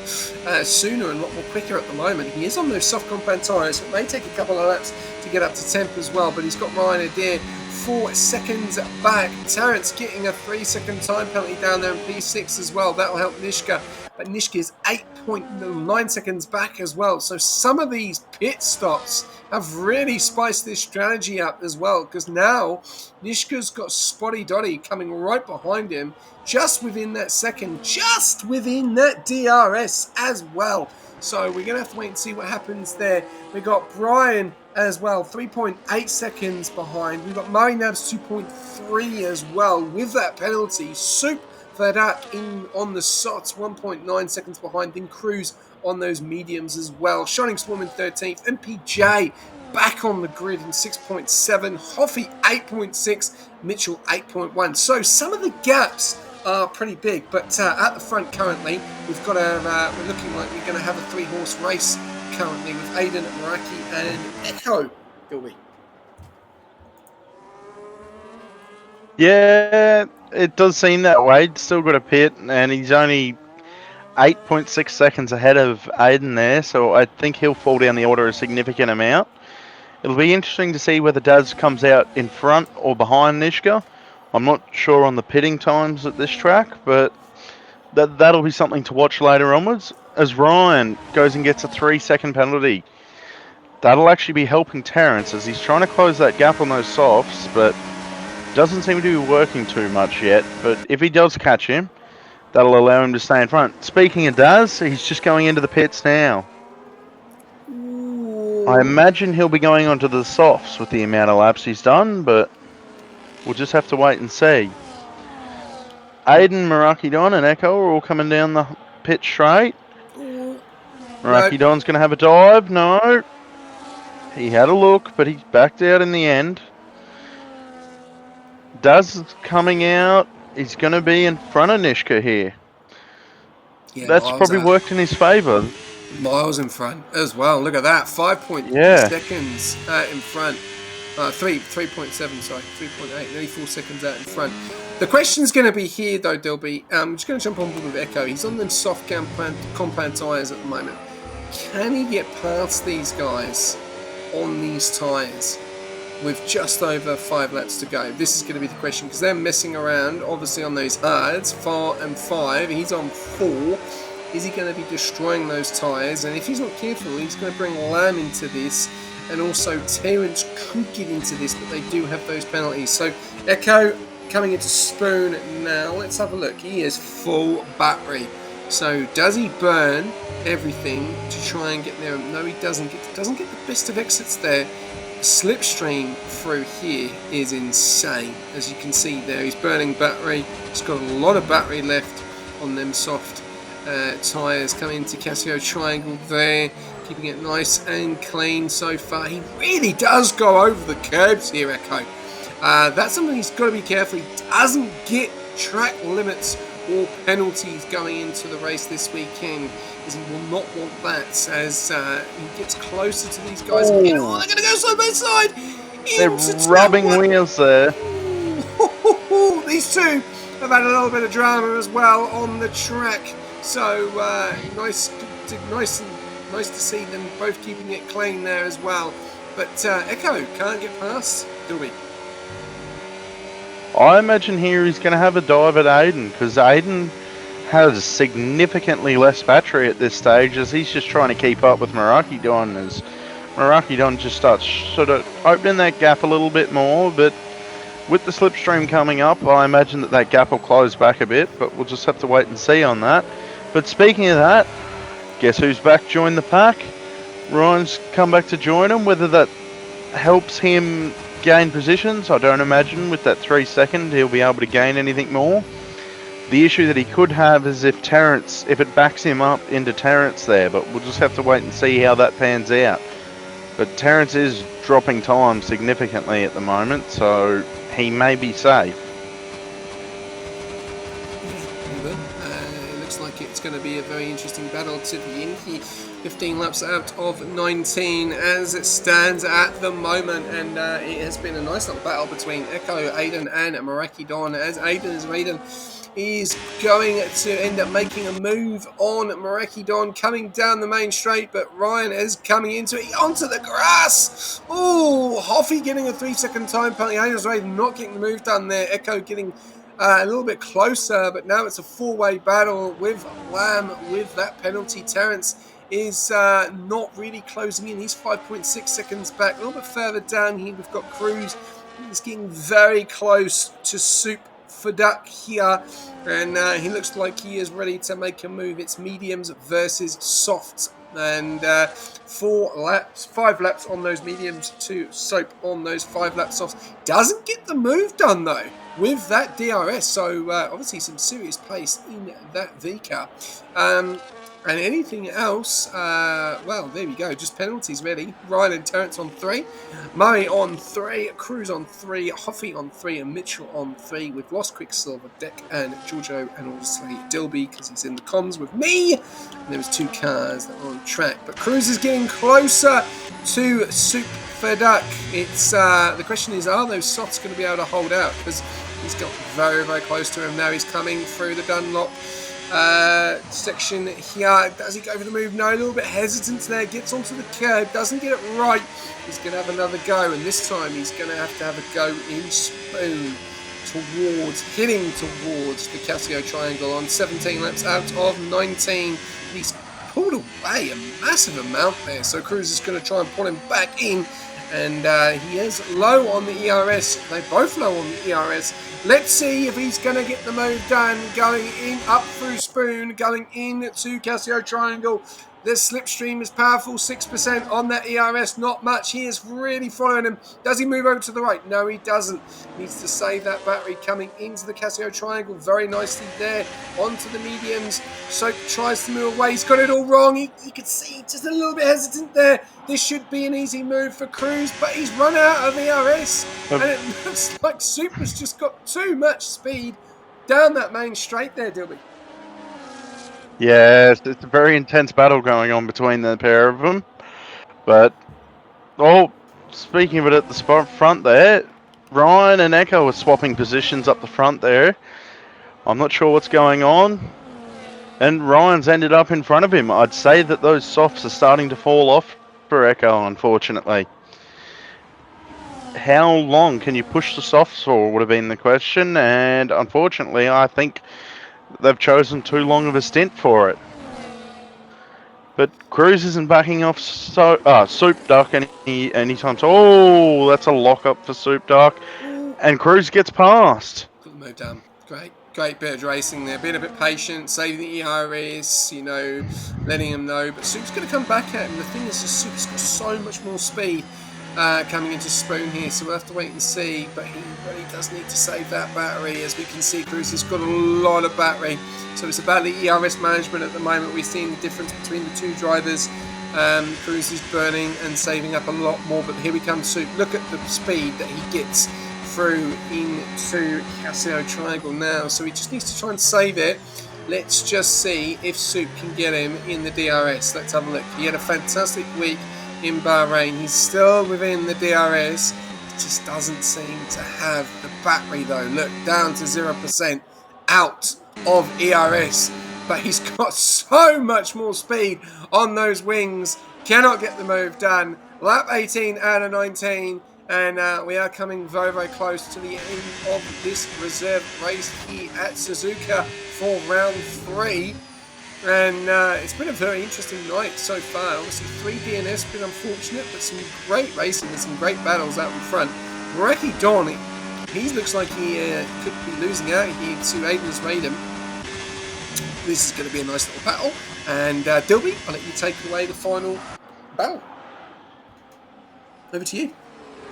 sooner and a lot more quicker at the moment. He is on those soft compound tyres, so it may take a couple of laps to get up to temp as well. But he's got Ryan Adair 4 seconds back. Terrence getting a 3-second time penalty down there in P6 as well. That will help Nishka. But Nishka is 8.9 seconds back as well. So some of these pit stops have really spiced this strategy up as well, because now Nishka's got Spotty Dotty coming right behind him, just within that second, just within that DRS as well. So we're going to have to wait and see what happens there. We got Brian as well, 3.8 seconds behind. We've got Murray Nabs 2.3 as well with that penalty. Soup Verdak in on the sots, 1.9 seconds behind. Then Cruz on those mediums as well. Shining Storm in 13th. MPJ back on the grid in 6.7. Hoffy 8.6. Mitchell 8.1. So some of the gaps are pretty big, but at the front currently, we've got we're looking like we're going to have a 3-horse race currently with Aiden, Meraki, and Echo. Gilby. Yeah, it does seem that way. Still got a pit, and he's only 8.6 seconds ahead of Aiden there, so I think he'll fall down the order a significant amount. It'll be interesting to see whether Daz comes out in front or behind Nishka. I'm not sure on the pitting times at this track, but that'll be something to watch later onwards. As Ryan goes and gets a 3-second penalty, that'll actually be helping Terrence as he's trying to close that gap on those softs, but doesn't seem to be working too much yet. But if he does catch him, that'll allow him to stay in front. Speaking of Daz, he's just going into the pits now. I imagine he'll be going onto the softs with the amount of laps he's done, but we'll just have to wait and see. Aiden, Meraki Don, and Echo are all coming down the pit straight. Meraki Don's going to have a dive. No. He had a look, but he backed out in the end. Daz is coming out. He's going to be in front of Nishka here. Yeah, that's probably worked in his favour. Miles in front as well. Look at that. 5.3 seconds in front. 3.7, sorry. 3.8. Nearly 4 seconds out in front. The question's going to be here, though, Dilby. I'm just going to jump on board with Echo. He's on them soft compound tyres at the moment. Can he get past these guys on these tyres with just over 5 laps to go? This is going to be the question, because they're messing around, obviously, on those hards. 4 and 5. He's on 4. Is he going to be destroying those tyres? And if he's not careful, he's going to bring Lamb into this, and also Terence could get into this, but they do have those penalties. So Echo coming into Spoon now. Let's have a look. He is full battery. So does he burn everything to try and get there? No, he doesn't get the best of exits there. The slipstream through here is insane. As you can see there, he's burning battery. He's got a lot of battery left on them soft tyres. Coming into Casio Triangle there, keeping it nice and clean so far. He really does go over the curbs here, Echo. That's something he's got to be careful. He doesn't get track limits or penalties going into the race this weekend, as he will not want that as he gets closer to these guys again. Oh, they're going to go side by side. They're rubbing wheels there. These two have had a little bit of drama as well on the track. So nice to see them both keeping it clean there as well. But Echo can't get past Dilby. I imagine here he's going to have a dive at Aiden, because Aiden has significantly less battery at this stage, as he's just trying to keep up with Maraaki-Don, as Maraaki-Don just starts sort of opening that gap a little bit more. But with the slipstream coming up, I imagine that gap will close back a bit, but we'll just have to wait and see on that. But speaking of that, guess who's back joined the pack? Ryan's come back to join him. Whether that helps him gain positions, I don't imagine with that 3 second he'll be able to gain anything more. The issue that he could have is if it backs him up into Terrence there, but we'll just have to wait and see how that pans out. But Terrence is dropping time significantly at the moment, so he may be safe. It looks like it's going to be a very interesting battle to the end here. 15 laps out of 19 as it stands at the moment, and it has been a nice little battle between Echo, Aiden and Maraaki-Don, as Aiden is going to end up making a move on Maraaki-Don coming down the main straight, but Ryan is coming into it onto the grass. Oh, Hoffy getting a 3 second time penalty. Aiden not getting the move done there. Echo getting a little bit closer, but now it's a four-way battle with Lamb with that penalty. Terrence is not really closing in. He's 5.6 seconds back. A little bit further down here, we've got Cruz. He's getting very close to Soup for Duck here, and he looks like he is ready to make a move. It's mediums versus softs, and 5 laps on those mediums to Soap on those 5 lap softs. Doesn't get the move done though with that DRS, so obviously some serious pace in that V-car. And anything else, well, there we go. Just penalties, really. Ryan and Terrence on 3. Murray on 3. Cruz on 3. Hoffy on 3. And Mitchell on 3. We've lost Quicksilver, Deck, and Giorgio, and obviously Dilby, because he's in the comms with me. And there was 2 cars that were on track. But Cruz is getting closer to Soup for Duck. It's the question is, are those softs going to be able to hold out? Because he's got very, very close to him now. He's coming through the Dunlop section here. Does he go for the move? No, a little bit hesitant there. Gets onto the curb, doesn't get it right. He's going to have another go, and this time he's going to have a go in Spoon heading towards the Casio Triangle on 17 laps out of 19. He's pulled away a massive amount there, so Cruz is going to try and pull him back in, and he is low on the ERS. They're both low on the ERS. Let's see if he's going to get the move done, going in up through Spoon, going into Casio Triangle. This slipstream is powerful, 6% on that ERS, not much. He is really following him. Does he move over to the right? No, he doesn't. Needs to save that battery coming into the Casio Triangle very nicely there, onto the mediums. Soap tries to move away. He's got it all wrong. You can see just a little bit hesitant there. This should be an easy move for Cruz, but he's run out of ERS, and it looks like Soup has just got too much speed down that main straight there, Dilby. Yes, it's a very intense battle going on between the pair of them. But, speaking of it at the front there, Ryan and Echo are swapping positions up the front there. I'm not sure what's going on. And Ryan's ended up in front of him. I'd say that those softs are starting to fall off for Echo, unfortunately. How long can you push the softs for would have been the question. And unfortunately, I think they've chosen too long of a stint for it. But Cruz isn't backing off Soup Duck anytime. So, that's a lock up for Soup Duck. Ooh. And Cruz gets past. Got the move down. Great bit of racing there. Being a bit patient, saving the ERS, letting him know. But Soup's going to come back at him. The thing is, Soup's got so much more speed coming into Spoon here, so we'll have to wait and see. But he really does need to save that battery. As we can see, Cruz has got a lot of battery. So it's about the ERS management at the moment. We're seeing the difference between the two drivers. Cruz is burning and saving up a lot more. But here we come, Soup. Look at the speed that he gets through into Casio Triangle now, so he just needs to try and save it. Let's just see if Soup can get him in the DRS. Let's have a look. He had a fantastic week in Bahrain. He's still within the DRS. He just doesn't seem to have the battery though. Look, down to 0%, out of ERS, but he's got so much more speed on those wings. Cannot get the move done. Lap 18 out of 19. And we are coming very, very close to the end of this reserve race here at Suzuka for round 3. And it's been a very interesting night so far. Obviously, 3 DNS been unfortunate, but some great racing and some great battles out in front. Meraki Don, he looks like he could be losing out here to Aiden's Raiden. This is going to be a nice little battle. And Dilby, I'll let you take away the final battle. Over to you.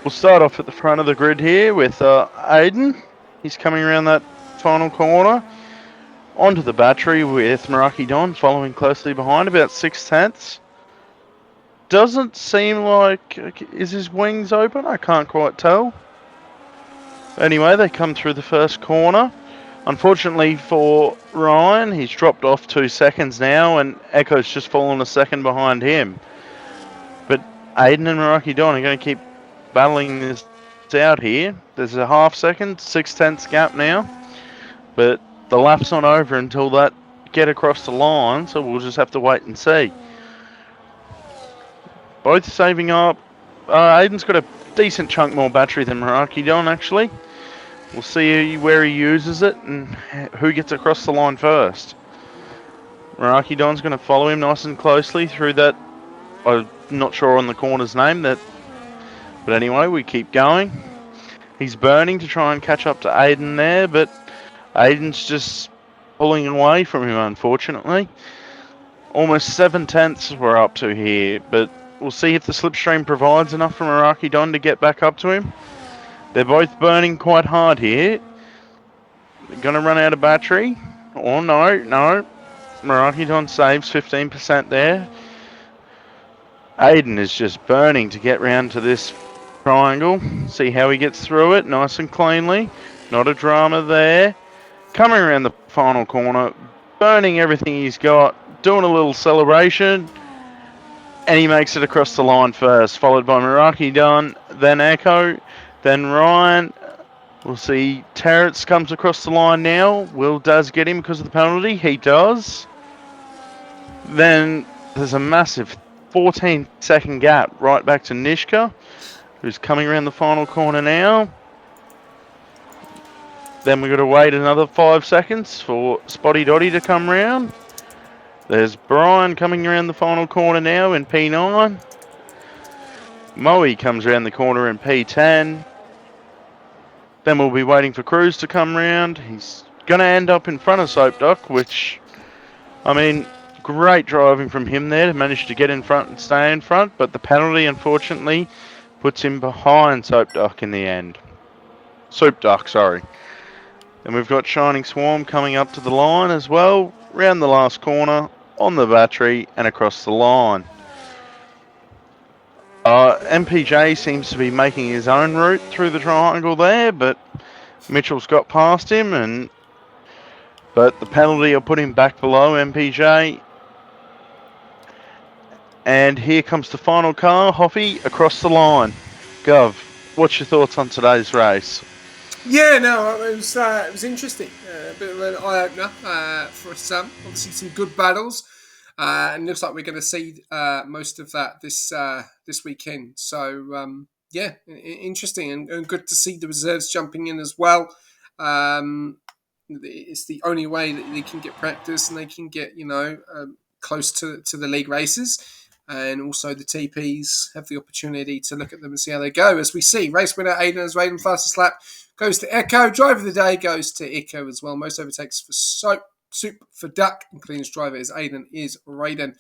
We'll start off at the front of the grid here with Aiden. He's coming around that final corner. Onto the battery with Meraki Don following closely behind, about 6/10. Doesn't seem like... Is his wings open? I can't quite tell. Anyway, they come through the first corner. Unfortunately for Ryan, he's dropped off 2 seconds now, and Echo's just fallen a second behind him. But Aiden and Meraki Don are going to keep battling this out here. There's a half second, 6/10 gap now, but the lap's not over until that get across the line, so we'll just have to wait and see. Both saving up. Aiden's got a decent chunk more battery than Meraki Don, actually. We'll see where he uses it and who gets across the line first. Meraki Don's going to follow him nice and closely through that. I'm not sure on the corner's name, but anyway, we keep going. He's burning to try and catch up to Aiden there, but Aiden's just pulling away from him, unfortunately. Almost 7/10 we're up to here, but we'll see if the slipstream provides enough for Meraki Don to get back up to him. They're both burning quite hard here. They're going to run out of battery. Oh, no. Meraki Don saves 15% there. Aiden is just burning to get round to this triangle. See how he gets through it nice and cleanly. Not a drama there. Coming around the final corner, burning everything he's got, doing a little celebration, and he makes it across the line first, followed by Meraki Don, then Echo, then Ryan. We'll see Terrence comes across the line now. Will does get him because of the penalty. He does. Then there's a massive 14-second gap right back to Nishka, who's coming around the final corner now. Then we've got to wait another 5 seconds for Spotty Dotty to come round. There's Brian coming around the final corner now in P9. Moe comes around the corner in P10. Then we'll be waiting for Cruz to come round. He's going to end up in front of Soap Duck, which, I mean, great driving from him there to manage to get in front and stay in front, but the penalty, unfortunately, puts him behind Soap Duck in the end. Soup Duck, sorry. And we've got Shining Swarm coming up to the line as well, round the last corner, on the battery, and across the line. MPJ seems to be making his own route through the triangle there, but Mitchell's got past him, but the penalty will put him back below MPJ. And here comes the final car, Hoppy, across the line. Gov, what's your thoughts on today's race? Yeah, no, it was interesting. A bit of an eye-opener for some. Obviously, some good battles. And looks like we're going to see most of that this weekend. So, yeah, interesting and good to see the reserves jumping in as well. It's the only way that they can get practice and they can get, close to the league races. And also the TPs have the opportunity to look at them and see how they go. As we see, race winner Aiden as Raiden, fastest lap goes to Echo. Driver of the day goes to Echo as well. Most overtakes for Soup for Duck, and cleanest driver is Aiden, is Raiden.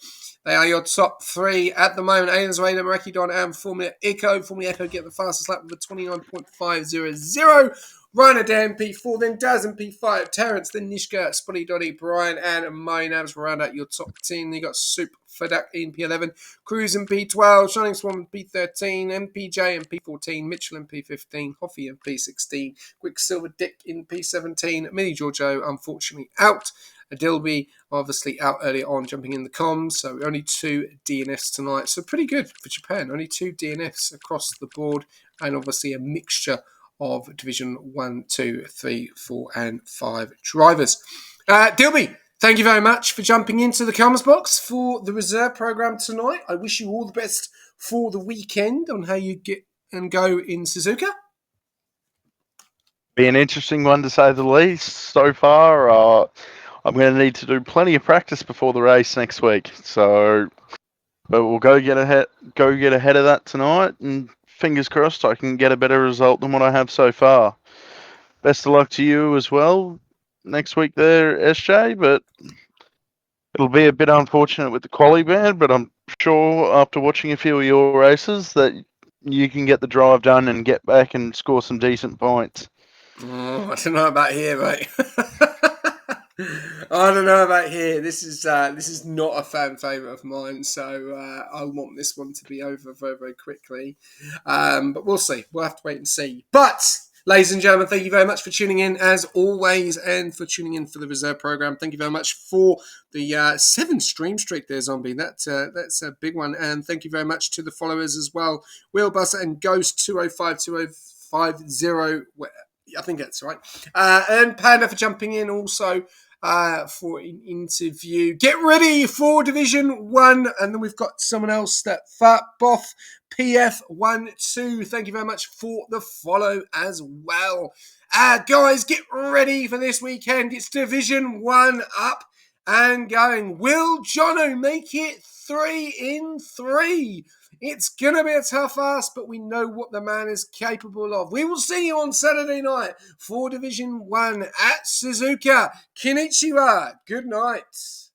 They are your top three at the moment. Aiden's Raiden, Mareki Don, and Formula Echo. Formula Echo get the fastest lap with a 29.500. Ryan Dan P4, then Daz in P5, Terrence, then Nishka, Spotty Dotty, Brian, and Moinabs round out your top 10. You got Soup Fadak in P11, Cruz in P12, Shining Swan in P13, MPJ in P14, Mitchell in P15, Hoffy in P16, Quicksilver Dick in P17, Mini Giorgio unfortunately out. Adilby obviously out earlier on, jumping in the comms. So only 2 DNFs tonight. So pretty good for Japan. Only 2 DNFs across the board, and obviously a mixture of Division 1, 2, 3, 4, and 5 drivers. Dilby, thank you very much for jumping into the comms box for the reserve program tonight. I wish you all the best for the weekend on how you get and go in Suzuka. Be an interesting one to say the least. So far, I'm going to need to do plenty of practice before the race next week. So, but we'll go get ahead of that tonight, and fingers crossed I can get a better result than what I have so far. Best of luck to you as well next week there, SJ, but it'll be a bit unfortunate with the quali ban, but I'm sure after watching a few of your races that you can get the drive done and get back and score some decent points. Oh, I don't know about here, mate. I don't know about here. This is not a fan favourite of mine, so I want this one to be over very, very quickly. But we'll see. We'll have to wait and see. But, ladies and gentlemen, thank you very much for tuning in, as always, and for tuning in for the reserve program. Thank you very much for the 7 stream streak there, Zombie. That's a big one. And thank you very much to the followers as well. Wheelbuster and Ghost 2052050. I think that's right. And Panda for jumping in also for an interview. Get ready for Division 1. And then we've got someone else, that Fat Boff PF12. Thank you very much for the follow as well. Guys, get ready for this weekend. It's Division 1 up and going. Will Jono make it 3 in 3? It's going to be a tough ask, but we know what the man is capable of. We will see you on Saturday night for Division 1 at Suzuka. Konnichiwa. Good night.